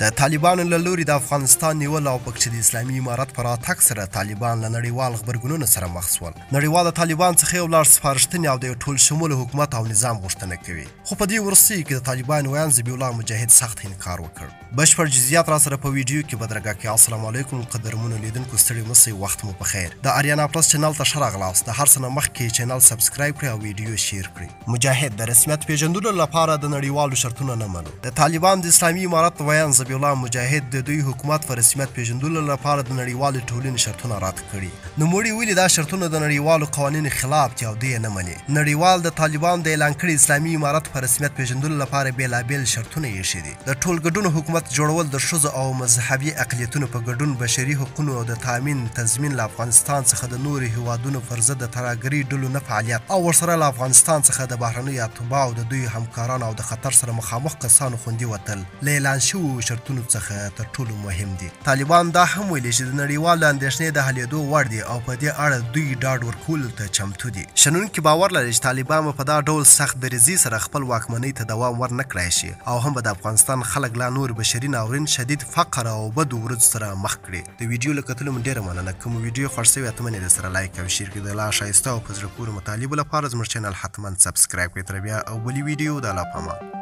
د طالبانو له لوري د افغانستان نیول او پکې د اسلامي امارت پر راتګ سره طالبان له نړیوال غبرګونونو سره مخ شول. نړیوال د طالبان څخه یو لړ سپارښتنې او د ټول شموله حکومت او نظام غوښتنه کوي. خو په دې وروستیو کې د طالبان ویاند ذبیح الله مجاهد سخت انکار وکړ. بشپړ جزئیات را سره په ویډیو کې بدرګه کې. السلام علیکم قدرمنو لیدونکو، ستړي مشئ، وخت مو په خیر. د اریانا پلس چینل ته ښه راغلاست. د هر څه نه مخکې چینل سبسکرایب کړئ او ویډیو شیر کړئ. مجاهد د رسمیت پیژندلو لپاره د نړیوالو شرطونه نه منو. د طالبان د اسلامي امارت ویاند ذبیح الله مجاهد د دوی حکومت په رسمیت پیژندلو لپاره د نړیوالې ټولنې شرطونه رد کړي. نوموړي ویلي دا شرطونه د نړیوالو قوانینو خلاف دي او دوی یې نه مني. نړیوال د طالبان د اعلان کړي اسلامي امارت په رسمیت پیژندلو لپاره بېلابېل شرطونه ایښي دي. د ټول ګډون حکومت جوړول، د ښځو او مذهبي اقلیتونو په ګډون، بشري حقونو او د تامین تضمین، له افغانستان څخه د نورو هیوادونو پر ضد د ترهګرۍ ډلو نه فعالیت، او ورسره له افغانستان څخه د بهرنیو اتباعو د دوی همکارانو او د خطر سره مخامخ کسانو خوندي وتل له اعلان شویو شرطونو څخه تر ټولو مهم دي. طالبان دا هم ویلي چې د نړیوالو اندېښنې د حلېدو وړ دي او په دې اړه دوی ډاډ ورکولو ته چمتو دي. شنونکي باور لري چې طالبان به په دا ډول سخت دریځۍ سره خپل واکمنۍ ته دوام ورنه کړی شي او هم به د افغانستان خلک لا نور بشري ناورین، شدید فقر او بدو ورځو سره مخ کړي. د ویډیو له کتلو مو ډېره مننه. که مو ویډیو خوښ شوی اتمن یې درسره لایک او شیر کړئ. د لا ښایسته او په زړه پورې مطالبو لپاره زموږ چینل حتما سبسکرایب کړئ. تر بیا او بلې ویډیو د الله په امان.